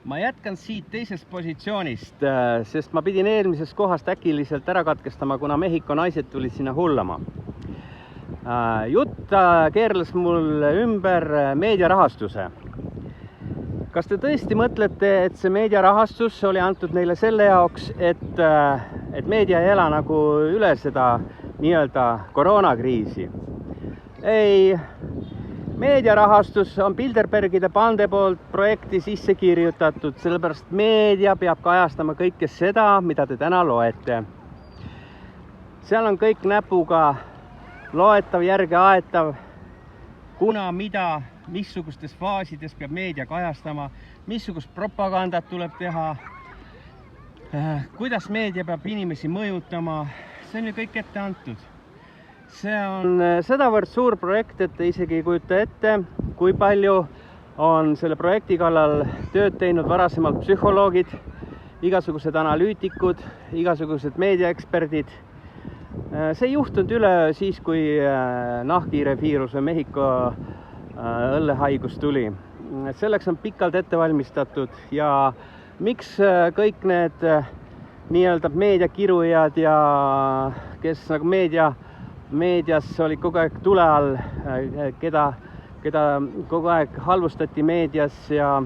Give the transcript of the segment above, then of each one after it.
Ma jätkan siit teisest positsioonist, sest ma pidin eelmisest kohast äkiliselt ära katkestama, kuna Mehhiko naised tulid sinna hullama. Jutt keerles mul ümber meediarahastuse. Kas te tõesti mõtlete, et see meediarahastus oli antud neile selle jaoks, et meedia ei ela nagu üle seda nii-öelda koroonakriisi? Ei, meediarahastus on Bilderbergide bande poolt projekti sisse kirjutatud, sellepärast meedia peab kajastama kõike seda, mida te täna loete. Seal on kõik näpuga loetav, järge aetav, kuna mida, missugustes faasides peab meedia kajastama, missugust propagandat tuleb teha, kuidas meedia peab inimesi mõjutama, see on ju kõik ette antud. See on sedavõrd suur projekt, et te isegi ei kujuta ette, kui palju on selle projekti kallal tööd teinud varasemalt psühholoogid, igasugused analüütikud, igasugused meediaeksperdid. See ei juhtunud üleöö siis, kui nahkhiireviirus või Mehhiko õllehaigus tuli. Selleks on pikalt ette valmistatud ja miks kõik need nii-öelda meediakirujad ja kes nagu meedias olid kogu aeg tule all, keda kogu aeg halvustati meedias ja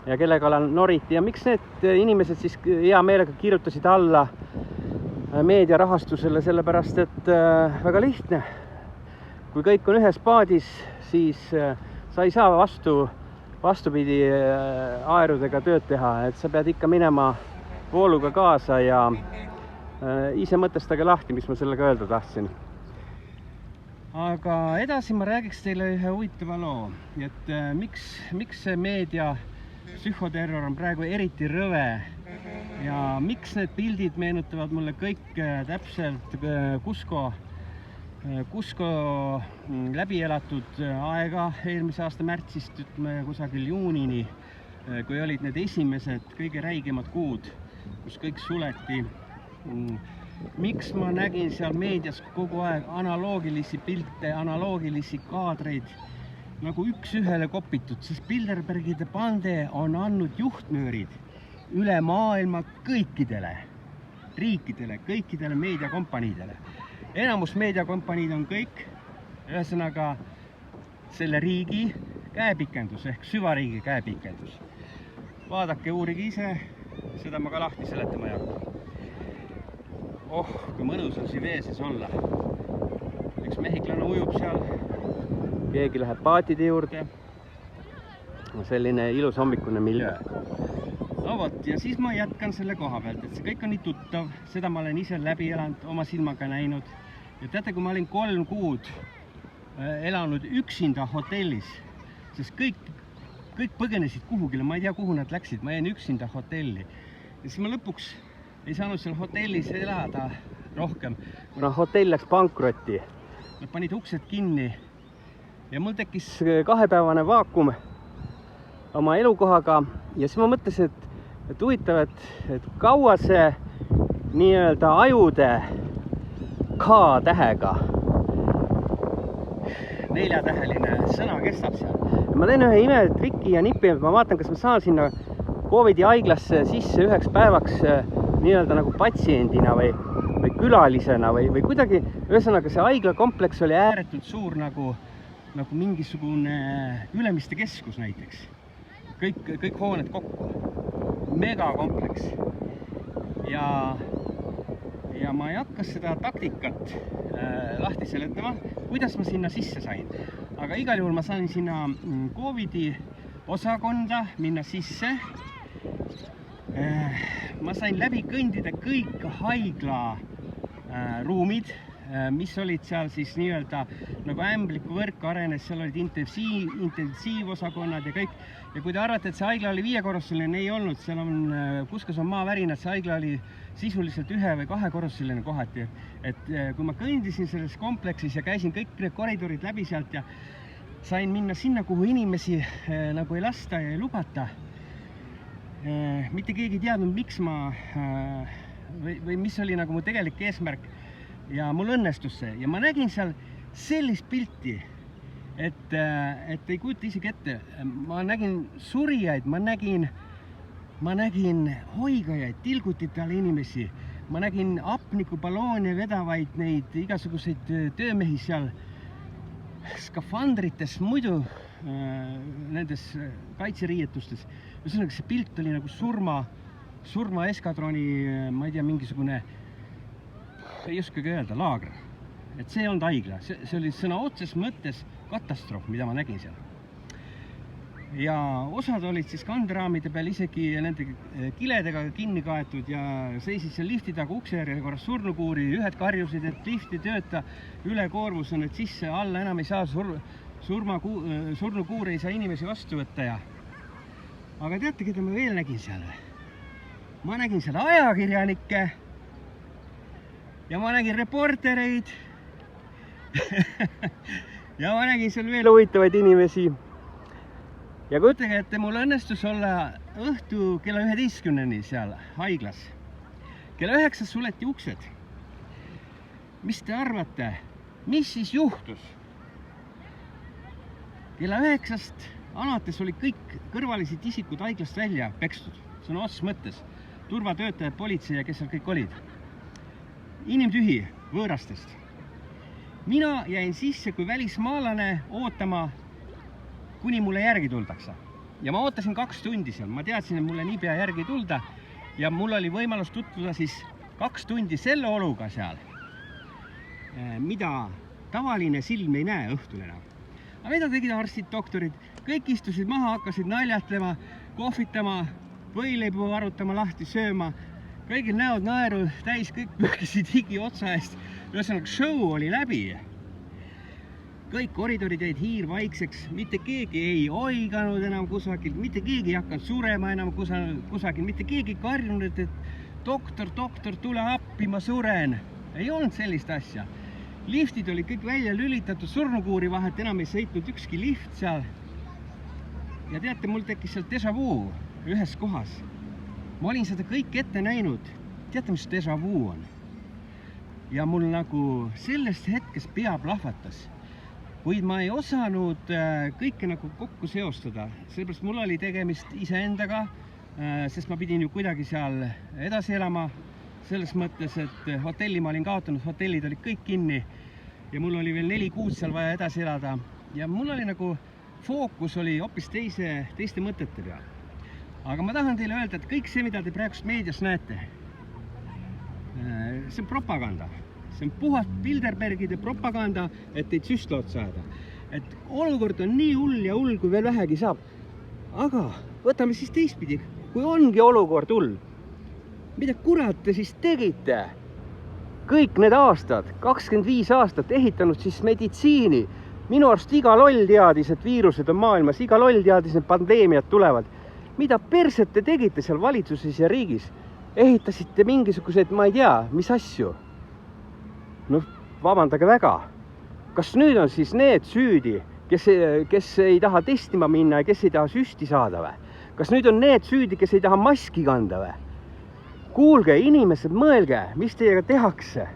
kelle kallal noriti ja miks need inimesed siis hea meelega kirjutasid alla meediarahastusele, sellepärast et väga lihtne. Kui kõik on ühes paadis, siis sa ei saa vastupidi aerudega tööd teha, et sa pead ikka minema vooluga kaasa ja ise mõtestage lahti, mis ma sellega öelda tahtsin. Aga edasi ma räägiks teile ühe huvitava loo, et miks see meedia psühhoterror on praegu eriti rõve ja miks need pildid meenutavad mulle kõik täpselt Kusko läbi elatud aega eelmise aasta märtsist kusagil juunini, kui olid need esimesed kõige räigemad kuud, kus kõik suleti. Miks ma nägin seal meedias kogu aeg analoogilisi pilte, analoogilisi kaadreid nagu üks-ühele kopitud, sest Bilderbergide bande on andnud juhtnöörid üle maailma kõikidele riikidele, kõikidele meediakompaniidele. Enamus meediakompaniid on kõik, ühesõnaga selle riigi käepikendus ehk süvariigi käepikendus. Vaadake, uurige ise, seda ma ka lahti seletama ei hakka. Kui mõnus on siin veeses olla. Üks mehhiklane ujub seal, keegi läheb paatide juurde. Selline ilus hommikune miljöö. No vot, ja siis ma jätkan selle koha pealt, et see kõik on nii tuttav, seda ma olen ise läbi elanud, oma silmaga näinud. Ja teate, kui ma olin 3 kuud elanud üksinda hotellis, sest kõik põgenesid kuhugile, ma ei tea, kuhu nad läksid, ma jäin üksinda hotelli. Ja siis ma lõpuks ei saanud seal hotellis elada rohkem, kuna hotell läks pankrotti. Nad panid uksed kinni ja mul tekkis 2-päevane vaakum oma elukohaga ja siis ma mõtlesin, et huvitav, et kaua see nii-öelda ajude K-tähega 4-täheline sõna kestab seal. Ja ma teen ühe imetriki ja nipi, et ma vaatan, kas ma saan sinna Covidi haiglasse sisse 1 päevaks nii-öelda nagu patsiendina või külalisena või kuidagi. Ühesõnaga see haiglakompleks oli ääretult suur nagu mingisugune Ülemiste keskus näiteks. Kõik hooned kokku. Megakompleks. Ja ma ei hakka seda taktikat lahti seletama, kuidas ma sinna sisse sain. Aga igal juhul ma sain sinna Covidi osakonda minna sisse. Ma sain läbi kõndida kõik haigla ruumid, mis olid seal siis nii-öelda nagu ämbliku võrk arenes, seal olid intensiivosakonnad ja kõik. Ja kui te arvate, et see haigla oli 5-korruseline, ei olnud, seal on, Kuskos on maavärinad, see haigla oli sisuliselt 1- või 2-korruseline kohati. Et kui ma kõndisin selles kompleksis ja käisin kõik need koridorid läbi sealt ja sain minna sinna, kuhu inimesi nagu ei lasta ja ei lubata. Mitte keegi ei teadnud, miks ma või mis oli nagu mu tegelik eesmärk. Ja mul õnnestus see ja ma nägin seal sellist pilti, et ei kujuta isegi ette. Ma nägin surijaid, ma nägin ma nägin hoigajaid, tilgutite all inimesi, ma nägin hapnikuballoone vedavaid neid igasuguseid töömehi seal skafandrites, muidu nendes kaitseriietustes. Ühesõnaga, see pilt oli nagu surma eskadroni, ma ei tea, mingisugune, ei oskagi öelda, laager. Et see ei olnud haigla, see oli sõna otses mõttes katastroof, mida ma nägin seal. Ja osad olid siis kanderaamide peal isegi nende kiledega kinni kaetud ja seisid seal lifti taga uksejärjekorras surnukuuri, ühed karjusid, et lift ei tööta, ülekoormus on, et sisse alla enam ei saa, surnukuuri ei saa inimesi vastu võtta ja... Aga teate, keda ma veel nägin seal? Ma nägin seal ajakirjanikke ja ma nägin reportereid ja ma nägin seal veel huvitavaid inimesi. Ja kujutage, et mul õnnestus olla õhtu kella 11-ni seal haiglas. Kella 9 suleti uksed. Mis te arvate? Mis siis juhtus? Kella 9-st alates oli kõik kõrvalised isikud haiglast välja pekstud. See on otses mõttes. Turvatöötajad, politsei ja kes seal kõik olid. Inimtühi võõrastest. Mina jäin sisse kui välismaalane ootama, kuni mulle järgi tuldakse. Ja ma ootasin 2 tundi seal. Ma teadsin, et mulle nii pea järgi tulda ja mul oli võimalus tutvuda siis 2 tundi selle oluga seal, mida tavaline silm ei näe õhtul enam. Aga mida tegid arstid, doktorid? Kõik istusid maha, hakkasid naljatlema, kohvitama, võileibu arutama, lahti sööma. Kõigil näod naeru täis, kõik pühkisid higi otsa eest. Ühesõnaga, show oli läbi. Kõik koridorid jäid hiirvaikseks, mitte keegi ei oiganud enam kusagil, mitte keegi ei hakanud surema enam kusagil, mitte keegi ei karjunud, et doktor, tule appi, ma suren. Ei olnud sellist asja. Liftid olid kõik välja lülitatud, surnukuuri vahelt enam ei sõitnud ükski lift seal. Ja teate, mul tekkis seal déjà vu ühes kohas. Ma olin seda kõik ette näinud. Teate, mis déjà vu on? Ja mul nagu sellest hetkest pea plahvatas. Kuid ma ei osanud kõike nagu kokku seostada. Sellepärast mul oli tegemist iseendaga, sest ma pidin ju kuidagi seal edasi elama. Selles mõttes, et hotelli ma olin kaotanud, hotellid olid kõik kinni ja mul oli veel 4 kuud seal vaja edasi elada. Ja mul oli nagu fookus oli hoopis teiste mõtete peal. Aga ma tahan teile öelda, et kõik see, mida te praegust meedias näete, see on propaganda. See on puhast Bilderbergide propaganda, et teid süstlood saada. Et olukord on nii hull ja hull, kui veel vähegi saab. Aga võtame siis teistpidi, kui ongi olukord hull. Mida kurat te siis tegite? Kõik need aastad, 25 aastat ehitanud siis meditsiini. Minu arust iga loll teadis, et viirused on maailmas, iga loll teadis, et pandeemiad tulevad. Mida perset te tegite seal valitsuses ja riigis? Ehitasite mingisugused, ma ei tea, mis asju? No, vabandage väga. Kas nüüd on siis need süüdi, kes ei taha testima minna ja kes ei taha süsti saada või? Kas nüüd on need süüdi, kes ei taha maski kanda või? Kuulge, inimesed, mõelge, mis teiega tehakse.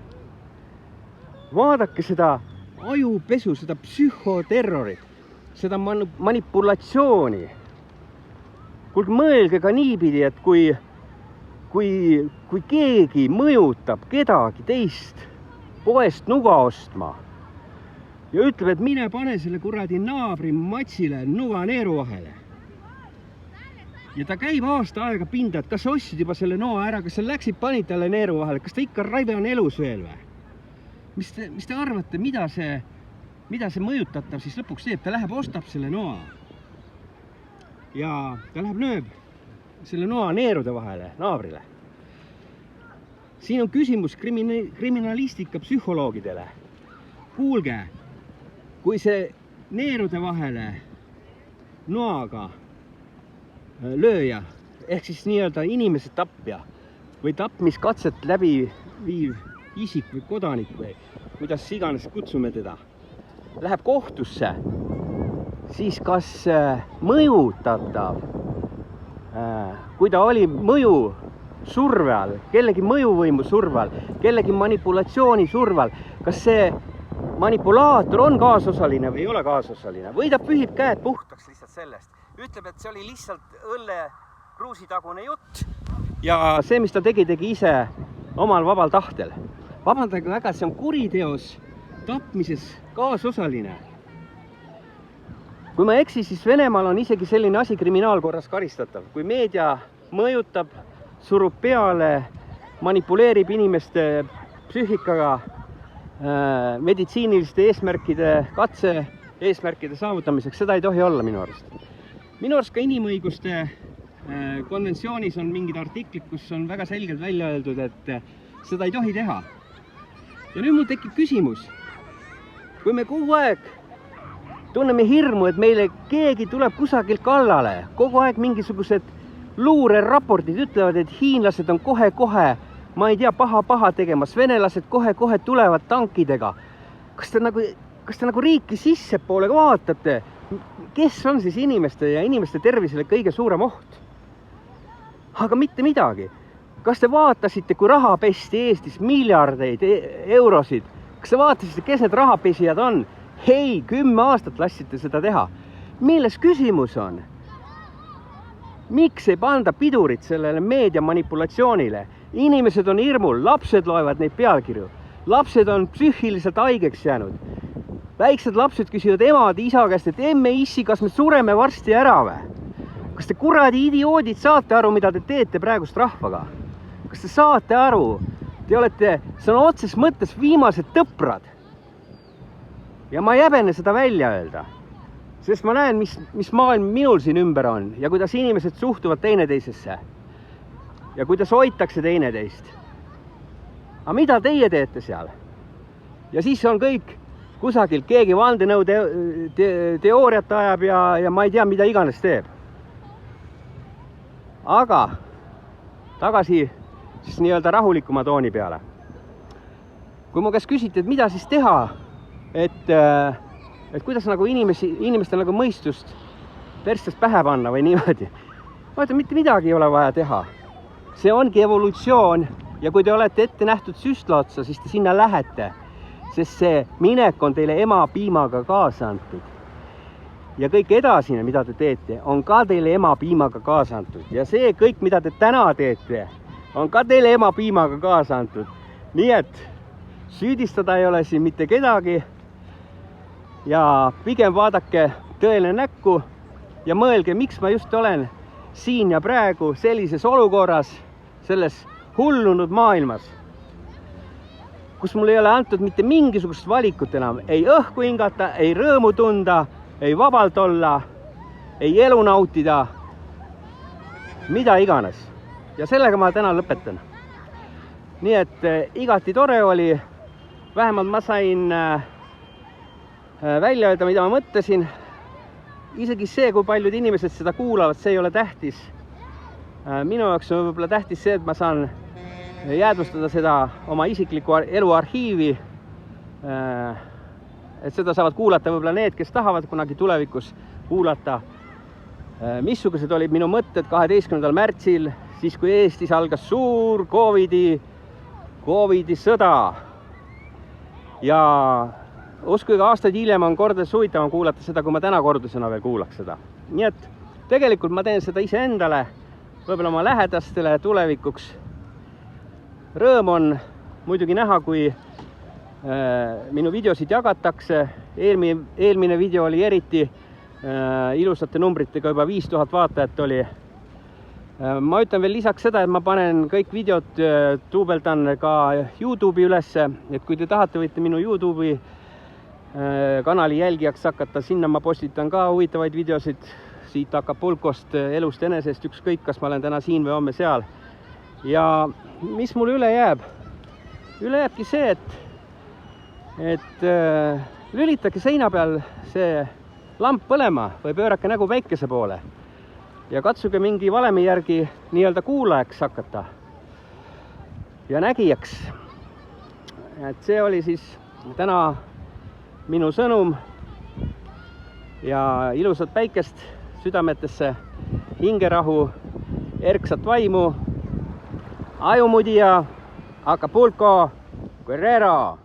Vaadake seda ajupesu, seda psühhoterrorit, seda manipulatsiooni. Kuulge, mõelge ka niipidi, et kui keegi mõjutab kedagi teist poest nuga ostma ja ütleb, et mine pane selle kuradi naabri matsile nuga neeru vahele. Ja ta käib aasta aega pinda, et kas sa ostsid juba selle noa ära, kas sa läksid, panid talle neeru vahele, kas ta ikka raive on elus veel või? Mis te arvate, mida see mõjutatav siis lõpuks teeb? Ta läheb, ostab selle noa ja ta läheb nööb selle noa neerude vahele, naabrile. Siin on küsimus kriminalistika psühholoogidele. Kuulge, kui see neerude vahele noaga lööja, ehk siis nii-öelda inimese tapja või tapmiskatset läbi viiv isik või kodanik või kuidas iganes kutsume teda, läheb kohtusse, siis kas mõjutatav, kui ta oli mõju surve all, kellegi mõjuvõimu surve all, kellegi manipulatsiooni surve all, kas see manipulaator on kaasosaline või ei ole kaasosaline või ta pühib käed puhtaks lihtsalt sellest. Ütleb, et see oli lihtsalt kruusitagune jutt. Ja see, mis ta tegi ise omal vabal tahtel. Vabandage väga, see on kuriteos tapmises kaasosaline. Kui ma eksi, siis Venemaal on isegi selline asi kriminaalkorras karistatav. Kui meedia mõjutab, surub peale, manipuleerib inimeste psüühikaga meditsiiniliste eesmärkide, katse eesmärkide saavutamiseks, seda ei tohi olla minu arust. Minu arust ka inimõiguste konventsioonis on mingid artiklid, kus on väga selgelt välja öeldud, et seda ei tohi teha. Ja nüüd mul tekib küsimus. Kui me kogu aeg tunneme hirmu, et meile keegi tuleb kusagil kallale, kogu aeg mingisugused luureraportid ütlevad, et hiinlased on kohe-kohe, ma ei tea, paha tegemas, venelased kohe-kohe tulevad tankidega. Kas te nagu riiki sissepoole vaatate, kes on siis inimeste ja inimeste tervisele kõige suurem oht? Aga mitte midagi. Kas te vaatasite, kui raha pesti Eestis miljardeid eurosid? Kas te vaatasite, kes need rahapesijad on? Hei, 10 aastat lasite seda teha. Milles küsimus on? Miks ei panda pidurit sellele meedia manipulatsioonile? Inimesed on hirmul, lapsed loevad neid pealkirju. Lapsed on psüühiliselt haigeks jäänud. Väiksed lapsed küsivad emad isa käest, et emme issi, kas me sureme varsti ära või? Kas te kuradi idioodid saate aru, mida te teete praegust rahvaga? Kas te saate aru? Te olete sõna otses mõttes viimased tõprad. Ja ma ei häbene seda välja öelda. Sest ma näen, mis maailm minul siin ümber on ja kuidas inimesed suhtuvad teineteisesse. Ja kuidas hoitakse teineteist. Aga mida teie teete seal? Ja siis on kõik kusagil, keegi vandenõu teooriat ajab ja ma ei tea, mida iganes teeb. Aga tagasi siis nii-öelda rahulikuma tooni peale. Kui mu käest küsiti, et mida siis teha, et kuidas nagu inimestel nagu mõistust perstest pähe panna või niimoodi. Ma ütlen, mitte midagi ei ole vaja teha. See ongi evolutsioon ja kui te olete ette nähtud süstla otsa, siis te sinna lähete, sest see minek on teile ema piimaga kaasa antud. Ja kõik edasine, mida te teete, on ka teile ema piimaga kaasa antud. Ja see kõik, mida te täna teete, on ka teile ema piimaga kaasa antud. Nii et süüdistada ei ole siin mitte kedagi ja pigem vaadake tõele näkku ja mõelge, miks ma just olen siin ja praegu sellises olukorras, selles hullunud maailmas, kus mul ei ole antud mitte mingisugust valikut enam, ei õhku hingata, ei rõõmu tunda, ei vabalt olla, ei elu nautida, mida iganes. Ja sellega ma täna lõpetan. Nii et igati tore oli, vähemalt ma sain välja öelda, mida ma mõtlesin. Isegi see, kui paljud inimesed seda kuulavad, see ei ole tähtis. Minu jaoks on võib-olla tähtis see, et ma saan jäädvustada seda oma isikliku elu arhiivi. Et seda saavad kuulata võib-olla need, kes tahavad kunagi tulevikus kuulata. Missugused olid minu mõtted 12. märtsil, siis kui Eestis algas suur Covidi sõda. Ja uskuge, aastaid hiljem on kordades huvitavam kuulata seda, kui ma täna kordusena veel kuulaks seda. Nii et tegelikult ma teen seda ise endale, võib-olla oma lähedastele tulevikuks. Rõõm on muidugi näha, kui minu videosid jagatakse. Eelmine video oli eriti ilusate numbritega, juba 5000 vaatajat oli. Ma ütlen veel lisaks seda, et ma panen kõik videod duubeldan ka YouTube'i ülesse, et kui te tahate, võite minu YouTube'i kanali jälgijaks hakata, sinna ma postitan ka huvitavaid videosid siit Acapulcost, elust enesest, ükskõik, kas ma olen täna siin või homme seal. Ja mis mul üle jääb? Üle jääbki see, et lülitage seina peal see lamp põlema või pöörake nägu päikese poole ja katsuge mingi valemi järgi nii-öelda kuulajaks hakata ja nägijaks. Et see oli siis täna minu sõnum ja ilusat päikest südametesse, hingerahu, erksat vaimu, ajumudija, Acapulco, Guerrero.